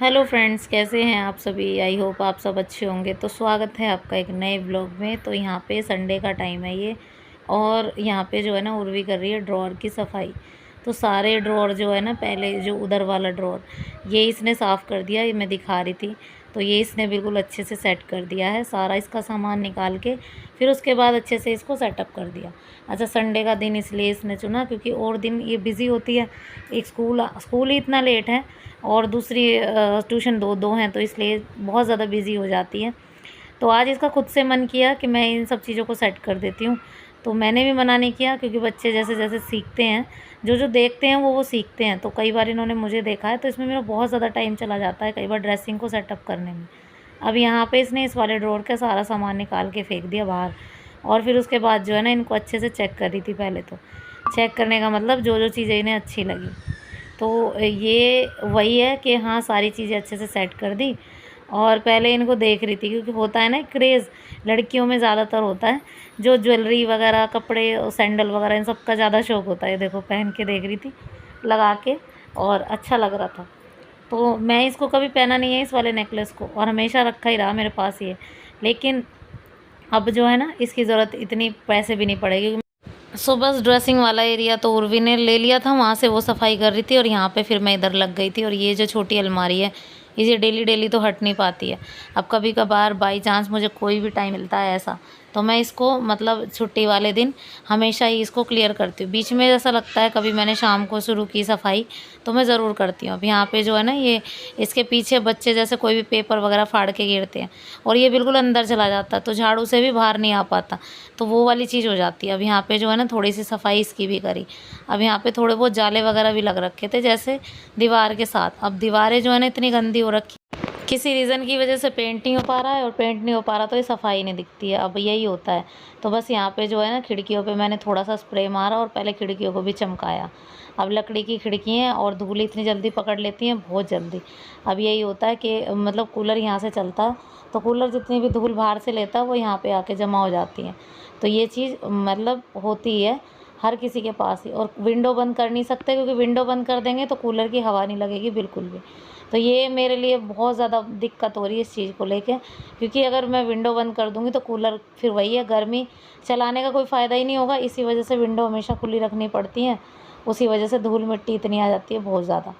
Hello friends, कैसे हैं आप सभी। आई होप आप सब अच्छे होंगे। तो स्वागत है आपका एक नए ब्लॉग में। तो यहाँ पे संडे का टाइम है ये, और यहाँ पे जो है ना उर्वी कर रही है ड्रॉअर की सफाई। तो सारे ड्रॉअर जो है ना, पहले जो उधर वाला ड्रॉअर ये इसने साफ़ कर दिया, ये मैं दिखा रही थी। तो ये इसने बिल्कुल अच्छे से सेट कर दिया है, सारा इसका सामान निकाल के फिर उसके बाद अच्छे से इसको सेटअप कर दिया। अच्छा, संडे का दिन इसलिए इसने चुना क्योंकि और दिन ये बिज़ी होती है। एक स्कूल ही इतना लेट है, और दूसरी ट्यूशन दो दो हैं, तो इसलिए बहुत ज़्यादा बिज़ी हो जाती है। तो आज इसका खुद से मन किया कि मैं इन सब चीज़ों को सेट कर देती हूँ। तो मैंने भी मना नहीं किया, क्योंकि बच्चे जैसे जैसे सीखते हैं, जो जो देखते हैं वो सीखते हैं। तो कई बार इन्होंने मुझे देखा है, तो इसमें मेरा बहुत ज़्यादा टाइम चला जाता है कई बार ड्रेसिंग को सेटअप करने में। अब यहाँ पे इसने इस वाले ड्रॉअर का सारा सामान निकाल के फेंक दिया बाहर, और फिर उसके बाद जो है ना इनको अच्छे से चेक कर रही थी। पहले तो चेक करने का मतलब जो जो चीज़ें इन्हें अच्छी लगी, तो ये वही है कि हाँ, सारी चीज़ें अच्छे से सेट कर दी। और पहले इनको देख रही थी, क्योंकि होता है ना क्रेज़, लड़कियों में ज़्यादातर होता है, जो ज्वेलरी वगैरह, कपड़े और सैंडल वगैरह इन सब का ज़्यादा शौक़ होता है। देखो पहन के देख रही थी लगा के, और अच्छा लग रहा था। तो मैं इसको कभी पहना नहीं है इस वाले नेकलेस को, और हमेशा रखा ही रहा मेरे पास ये। लेकिन अब जो है ना इसकी ज़रूरत इतनी पैसे भी नहीं पड़ेगी। सो बस ड्रेसिंग वाला एरिया तो उर्वी ने ले लिया था, वहाँ से वो सफाई कर रही थी, और यहाँ पे फिर मैं इधर लग गई थी। और ये जो छोटी अलमारी है, इसे डेली डेली तो हट नहीं पाती है। अब कभी कभार बाई चांस मुझे कोई भी टाइम मिलता है ऐसा, तो मैं इसको मतलब छुट्टी वाले दिन हमेशा ही इसको क्लियर करती हूँ। बीच में ऐसा लगता है कभी मैंने शाम को शुरू की सफाई, तो मैं ज़रूर करती हूँ। अब यहाँ पे जो है ना, ये इसके पीछे बच्चे जैसे कोई भी पेपर वगैरह फाड़ के गिरते हैं, और ये बिल्कुल अंदर चला जाता है, तो झाड़ू से भी बाहर नहीं आ पाता, तो वो वाली चीज़ हो जाती है। अब यहाँ पे जो है ना थोड़ी सी सफाई इसकी भी करी। अब यहाँ पे थोड़े बहुत जाले वगैरह भी लग रखे थे, जैसे दीवार के साथ। अब दीवारें जो है ना इतनी गंदी हो रखी, किसी रीज़न की वजह से पेंट नहीं हो पा रहा है, और पेंट नहीं हो पा रहा तो ये सफाई नहीं दिखती है। अब यही होता है। तो बस यहाँ पे जो है ना खिड़कियों पे मैंने थोड़ा सा स्प्रे मारा, और पहले खिड़कियों को भी चमकाया। अब लकड़ी की खिड़की हैं, और धूल इतनी जल्दी पकड़ लेती हैं, बहुत जल्दी। अब यही होता है कि मतलब कूलर यहाँ से चलता है, तो कूलर जितनी भी धूल बाहर से लेता है वो यहाँ पे आके जमा हो जाती है। तो ये चीज़ मतलब होती है हर किसी के पास ही। और विंडो बंद कर नहीं सकते, क्योंकि विंडो बंद कर देंगे तो कूलर की हवा नहीं लगेगी बिल्कुल भी। तो ये मेरे लिए बहुत ज़्यादा दिक्कत हो रही है इस चीज़ को लेके, क्योंकि अगर मैं विंडो बंद कर दूँगी तो कूलर फिर वही है, गर्मी चलाने का कोई फ़ायदा ही नहीं होगा। इसी वजह से विंडो हमेशा खुली रखनी पड़ती है, उसी वजह से धूल मिट्टी इतनी आ जाती है बहुत ज़्यादा।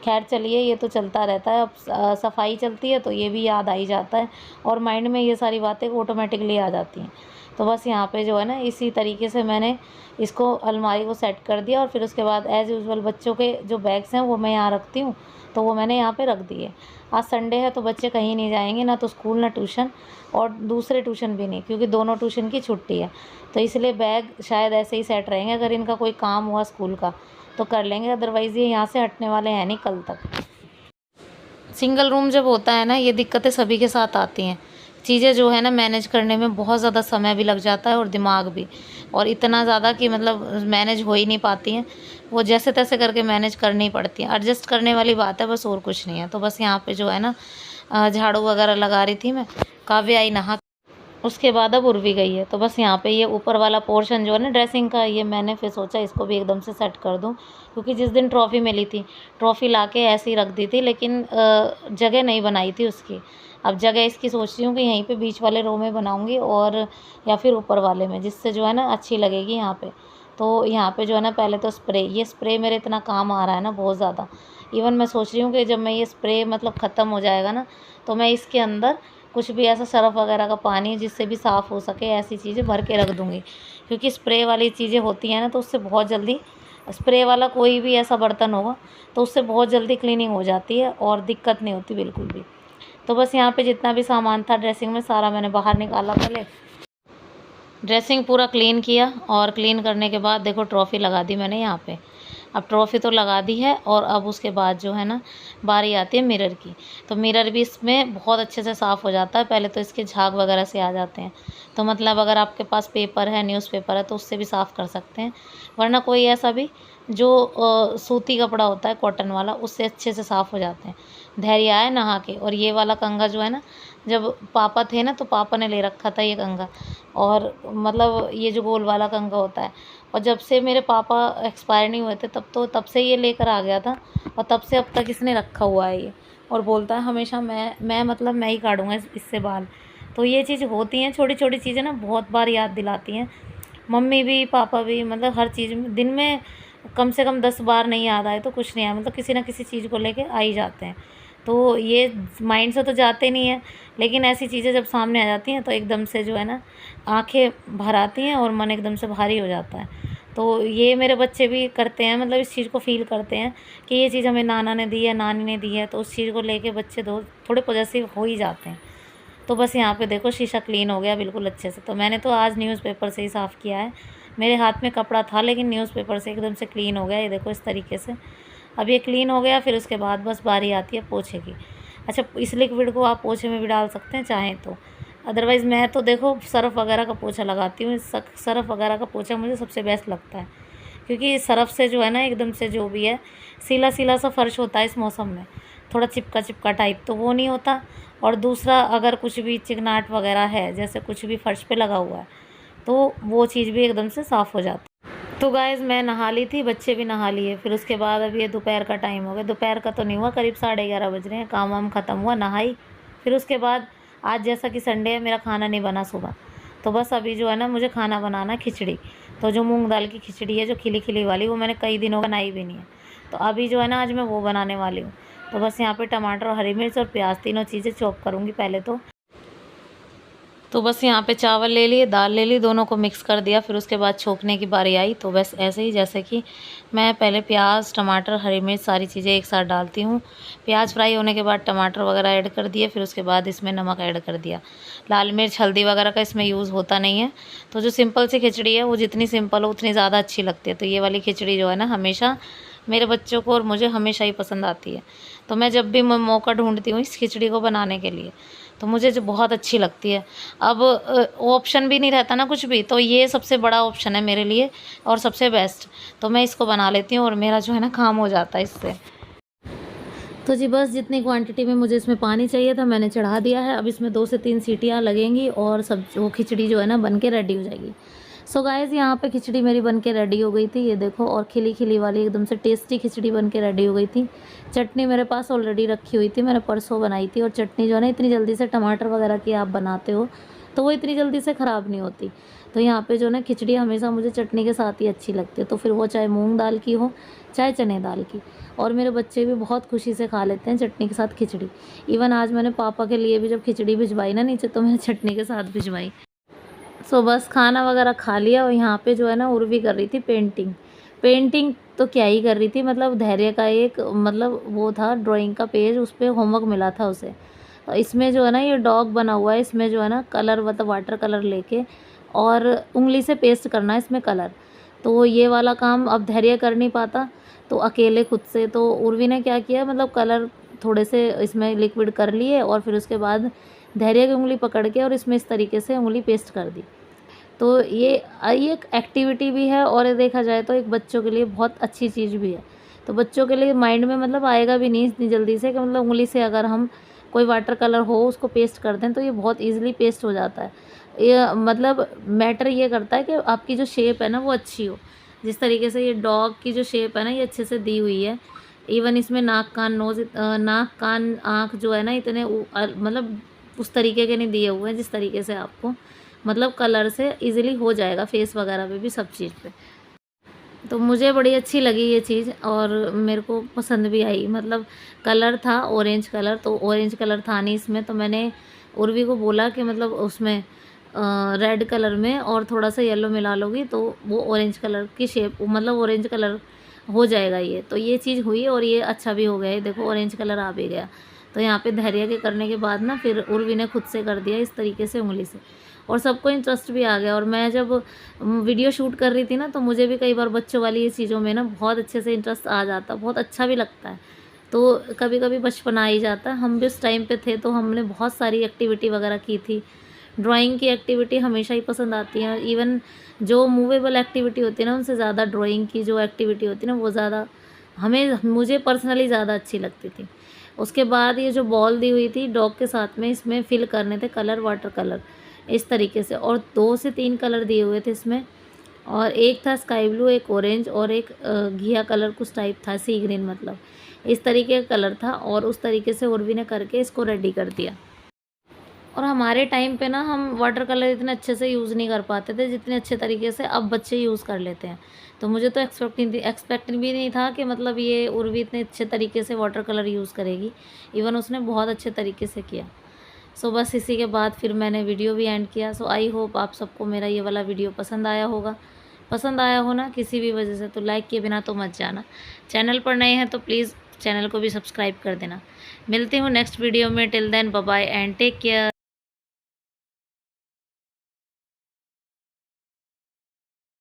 खैर चलिए, ये तो चलता रहता है। अब सफाई चलती है तो ये भी याद आ ही जाता है, और माइंड में ये सारी बातें ऑटोमेटिकली आ जाती हैं। तो बस यहाँ पे जो है ना इसी तरीके से मैंने इसको अलमारी को सेट कर दिया, और फिर उसके बाद एज़ यूजुअल बच्चों के जो बैग्स हैं वो मैं यहाँ रखती हूँ, तो वो मैंने यहाँ पे रख दिए। आज संडे है तो बच्चे कहीं नहीं जाएंगे, ना तो स्कूल ना ट्यूशन, और दूसरे ट्यूशन भी नहीं, क्योंकि दोनों ट्यूशन की छुट्टी है। तो इसलिए बैग शायद ऐसे ही सेट रहेंगे। अगर इनका कोई काम हुआ स्कूल का तो कर लेंगे, अदरवाइज़ ये यहाँ से हटने वाले हैं नहीं कल तक। सिंगल रूम जब होता है ना, ये दिक्कतें सभी के साथ आती हैं। चीज़ें जो है ना मैनेज करने में बहुत ज़्यादा समय भी लग जाता है, और दिमाग भी, और इतना ज़्यादा कि मतलब मैनेज हो ही नहीं पाती हैं। वो जैसे तैसे करके मैनेज करनी पड़ती हैं। एडजस्ट करने वाली बात है बस, और कुछ नहीं है। तो बस यहाँ पे जो है ना झाड़ू वगैरह लगा रही थी मैं। काव्या आई नहा, उसके बाद अब उर्वी गई है। तो बस यहाँ पे ये ऊपर वाला पोर्शन जो है ना ड्रेसिंग का, ये मैंने फिर सोचा इसको भी एकदम से सेट कर दूँ, क्योंकि जिस दिन ट्रॉफ़ी मिली थी, ट्रॉफ़ी लाके ऐसे ही रख दी थी, लेकिन जगह नहीं बनाई थी उसकी। अब जगह इसकी सोच रही हूँ कि यहीं पे बीच वाले रो में बनाऊँगी, और या फिर ऊपर वाले में, जिससे जो है ना अच्छी लगेगी यहाँ पे। तो यहाँ पे जो है ना पहले तो ये स्प्रे मेरे इतना काम आ रहा है ना बहुत ज़्यादा। इवन मैं सोच रही हूँ कि जब मैं ये स्प्रे मतलब ख़त्म हो जाएगा ना, तो मैं इसके अंदर कुछ भी ऐसा सरफ़ वगैरह का पानी जिससे भी साफ़ हो सके, ऐसी चीज़ें भर के रख दूँगी। क्योंकि स्प्रे वाली चीज़ें होती हैं ना, तो उससे बहुत जल्दी, स्प्रे वाला कोई भी ऐसा बर्तन होगा तो उससे बहुत जल्दी क्लीनिंग हो जाती है, और दिक्कत नहीं होती बिल्कुल भी। तो बस यहाँ पे जितना भी सामान था ड्रेसिंग में, सारा मैंने बाहर निकाला। पहले ड्रेसिंग पूरा क्लीन किया, और क्लीन करने के बाद देखो ट्रॉफ़ी लगा दी मैंने यहाँ पे। अब ट्रॉफ़ी तो लगा दी है, और अब उसके बाद जो है ना बारी आती है मिरर की। तो मिरर भी इसमें बहुत अच्छे से साफ़ हो जाता है। पहले तो इसके झाग वगैरह से आ जाते हैं, तो मतलब अगर आपके पास पेपर है, न्यूज़पेपर है, तो उससे भी साफ़ कर सकते हैं। वरना कोई ऐसा भी जो सूती कपड़ा होता है कॉटन वाला, उससे अच्छे से साफ़ हो जाते हैं। धैर्य आए नहा के। और ये वाला कंघा जो है ना, जब पापा थे ना तो पापा ने ले रखा था ये कंघा, और मतलब ये जो गोल वाला कंघा होता है। और जब से मेरे पापा एक्सपायर नहीं हुए थे तब से ये लेकर आ गया था, और तब से अब तक इसने रखा हुआ है ये। और बोलता है हमेशा मैं मतलब मैं ही काटूँगा इससे बाल। तो ये चीज़ होती हैं, छोटी-छोटी चीज़ें ना बहुत बार याद दिलाती हैं। मम्मी भी पापा भी, मतलब हर चीज़ में दिन में कम से कम 10 बार नहीं याद आए तो कुछ नहीं आया, मतलब किसी न किसी चीज़ को लेके आ ही जाते हैं। तो ये माइंड से तो जाते नहीं हैं, लेकिन ऐसी चीज़ें जब सामने आ जाती हैं तो एकदम से जो है ना आँखें भर आती हैं और मन एकदम से भारी हो जाता है। तो ये मेरे बच्चे भी करते हैं, मतलब इस चीज़ को फ़ील करते हैं कि ये चीज़ हमें नाना ने दी है, नानी ने दी है, तो उस चीज़ को लेके बच्चे थोड़े पॉसेसिव हो ही जाते हैं। तो बस यहाँ पे देखो शीशा क्लीन हो गया बिल्कुल अच्छे से। तो मैंने तो आज न्यूज़पेपर से ही साफ़ किया है। मेरे हाथ में कपड़ा था लेकिन न्यूज़पेपर से एकदम से क्लीन हो गया, ये देखो इस तरीके से। अब ये क्लीन हो गया, फिर उसके बाद बस बारी आती है पोछे की। अच्छा, इस लिक्विड को आप पोछे में भी डाल सकते हैं चाहें तो, अदरवाइज़ मैं तो देखो सर्फ़ वगैरह का पोछा लगाती हूँ। सर्फ़ वगैरह का पोछा मुझे सबसे बेस्ट लगता है, क्योंकि सर्फ़ से जो है ना एकदम से जो भी है सीला-सीला सा फ़र्श होता है इस मौसम में, थोड़ा चिपका-चिपका टाइप तो वो नहीं होता। और दूसरा, अगर कुछ भी चिकनाहट वगैरह है, जैसे कुछ भी फ़र्श पे लगा हुआ है, तो वो चीज़ भी एकदम से साफ़ हो जाती है। तो गाइज़ मैं नहा ली थी, बच्चे भी नहा लिए। फिर उसके बाद अब ये दोपहर का टाइम हो गया, दोपहर का तो नहीं हुआ, करीब 11:30 बज रहे हैं। काम वाम ख़त्म हुआ, नहाई। फिर उसके बाद आज जैसा कि संडे है, मेरा खाना नहीं बना सुबह, तो बस अभी जो है ना मुझे खाना बनाना है खिचड़ी। तो जो मूँग दाल की खिचड़ी है, जो खिली-खिली वाली, वो मैंने कई दिनों बनाई भी नहीं है। तो अभी जो है ना आज मैं वो बनाने वाली हूँ। तो बस यहाँ पे टमाटर, हरी मिर्च और प्याज तीनों चीज़ें चॉप करूँगी पहले तो बस यहाँ पे चावल ले लिए, दाल ले ली, दोनों को मिक्स कर दिया। फिर उसके बाद छोंकने की बारी आई, तो बस ऐसे ही जैसे कि मैं पहले प्याज, टमाटर, हरी मिर्च सारी चीज़ें एक साथ डालती हूँ। प्याज फ्राई होने के बाद टमाटर वगैरह ऐड कर दिए, फिर उसके बाद इसमें नमक ऐड कर दिया। लाल मिर्च, हल्दी वगैरह का इसमें यूज़ होता नहीं है। तो जो सिंपल सी खिचड़ी है वो जितनी सिंपल हो उतनी ज़्यादा अच्छी लगती है। तो ये वाली खिचड़ी जो है ना हमेशा मेरे बच्चों को और मुझे हमेशा ही पसंद आती है। तो मैं जब भी मौका ढूँढती हूँ इस खिचड़ी को बनाने के लिए, तो मुझे जो बहुत अच्छी लगती है। अब ऑप्शन भी नहीं रहता ना कुछ भी, तो ये सबसे बड़ा ऑप्शन है मेरे लिए और सबसे बेस्ट। तो मैं इसको बना लेती हूँ और मेरा जो है ना काम हो जाता है इससे। तो जी बस जितनी क्वांटिटी में मुझे इसमें पानी चाहिए था मैंने चढ़ा दिया है। अब इसमें 2 से 3 सीटियाँ लगेंगी और सब वो खिचड़ी जो है ना बन के रेडी हो जाएगी। सो गाइज़ यहाँ पे खिचड़ी मेरी बन के रेडी हो गई थी, ये देखो, और खिली खिली वाली एकदम से टेस्टी खिचड़ी बन के रेडी हो गई थी। चटनी मेरे पास ऑलरेडी रखी हुई थी, मैंने परसों बनाई थी। और चटनी जो है ना इतनी जल्दी से टमाटर वगैरह की आप बनाते हो तो वो इतनी जल्दी से ख़राब नहीं होती। तो यहाँ पे जो है ना खिचड़ी हमेशा मुझे चटनी के साथ ही अच्छी लगती है, तो फिर वो चाहे मूँग दाल की हो चाहे चने दाल की। और मेरे बच्चे भी बहुत खुशी से खा लेते हैं चटनी के साथ खिचड़ी। इवन आज मैंने पापा के लिए भी जब खिचड़ी भिजवाई ना नीचे, तो मैंने चटनी के साथ भिजवाई। सो बस खाना वगैरह खा लिया और यहाँ पे जो है ना उर्वी कर रही थी पेंटिंग। पेंटिंग तो क्या ही कर रही थी, मतलब धैर्य का एक मतलब वो था ड्राइंग का पेज, उस पे होमवर्क मिला था उसे। तो इसमें जो है ना ये डॉग बना हुआ है, इसमें जो है ना कलर मतलब वाटर कलर लेके और उंगली से पेस्ट करना है इसमें कलर। तो ये वाला काम अब धैर्य कर नहीं पाता, तो अकेले खुद से, तो उर्वी ने क्या किया, मतलब कलर थोड़े से इसमें लिक्विड कर लिए और फिर उसके बाद धैर्य की उंगली पकड़ के और इसमें इस तरीके से उंगली पेस्ट कर दी। तो ये एक एक्टिविटी भी है और ये देखा जाए तो एक बच्चों के लिए बहुत अच्छी चीज़ भी है। तो बच्चों के लिए माइंड में मतलब आएगा भी नहीं इतनी जल्दी से कि मतलब उंगली से अगर हम कोई वाटर कलर हो उसको पेस्ट कर दें तो ये बहुत ईज़िली पेस्ट हो जाता है। ये मतलब मैटर ये करता है कि आपकी जो शेप है ना वो अच्छी हो। जिस तरीके से ये डॉग की जो शेप है ना ये अच्छे से दी हुई है। इवन इसमें नाक, कान, नोज़, नाक, कान, आँख जो है ना इतने मतलब उस तरीके के नहीं दिए हुए हैं जिस तरीके से आपको मतलब कलर से इजीली हो जाएगा फेस वगैरह पे भी, सब चीज़ पे। तो मुझे बड़ी अच्छी लगी ये चीज़ और मेरे को पसंद भी आई। मतलब कलर था ऑरेंज कलर, तो ऑरेंज कलर था नहीं इसमें, तो मैंने उर्वी को बोला कि मतलब उसमें रेड कलर में और थोड़ा सा येलो मिला लोगी तो वो ऑरेंज कलर की शेप, मतलब ऑरेंज कलर हो जाएगा ये। तो ये चीज़ हुई और ये अच्छा भी हो गया है, देखो ऑरेंज कलर आ भी गया। तो यहाँ पे धैर्य के करने के बाद ना फिर उर्वी ने खुद से कर दिया इस तरीके से उंगली से, और सबको इंटरेस्ट भी आ गया। और मैं जब वीडियो शूट कर रही थी ना तो मुझे भी कई बार बच्चों वाली ये चीज़ों में ना बहुत अच्छे से इंटरेस्ट आ जाता, बहुत अच्छा भी लगता है। तो कभी कभी बचपन आ ही जाता है। हम भी उस टाइम पे थे तो हमने बहुत सारी एक्टिविटी वगैरह की थी। ड्राइंग की एक्टिविटी हमेशा ही पसंद आती है। इवन जो मूवेबल एक्टिविटी होती है ना उनसे ज़्यादा ड्राइंग की जो एक्टिविटी होती है ना वो ज़्यादा मुझे पर्सनली ज़्यादा अच्छी लगती थी। उसके बाद ये जो बॉल दी हुई थी डॉग के साथ में, इसमें फिल करने थे कलर, वाटर कलर इस तरीके से, और 2 से 3 कलर दिए हुए थे इसमें, और एक था स्काई ब्लू, एक ऑरेंज और एक घिया कलर कुछ टाइप था, सी ग्रीन मतलब, इस तरीके का कलर था। और उस तरीके से उर्वी ने करके इसको रेडी कर दिया। और हमारे टाइम पे ना हम वाटर कलर इतने अच्छे से यूज़ नहीं कर पाते थे जितने अच्छे तरीके से अब बच्चे यूज़ कर लेते हैं। तो मुझे तो एक्सपेक्ट भी नहीं था कि मतलब ये उर्वी इतने अच्छे तरीके से वाटर कलर यूज़ करेगी। इवन उसने बहुत अच्छे तरीके से किया। सो बस इसी के बाद फिर मैंने वीडियो भी एंड किया। सो आई होप आप सबको मेरा ये वाला वीडियो पसंद आया होगा। पसंद आया हो ना किसी भी वजह से तो लाइक किए बिना तो मत जाना। चैनल पर नए हैं तो प्लीज़ चैनल को भी सब्सक्राइब कर देना। मिलती हूँ नेक्स्ट वीडियो में। Till then bye bye and take care.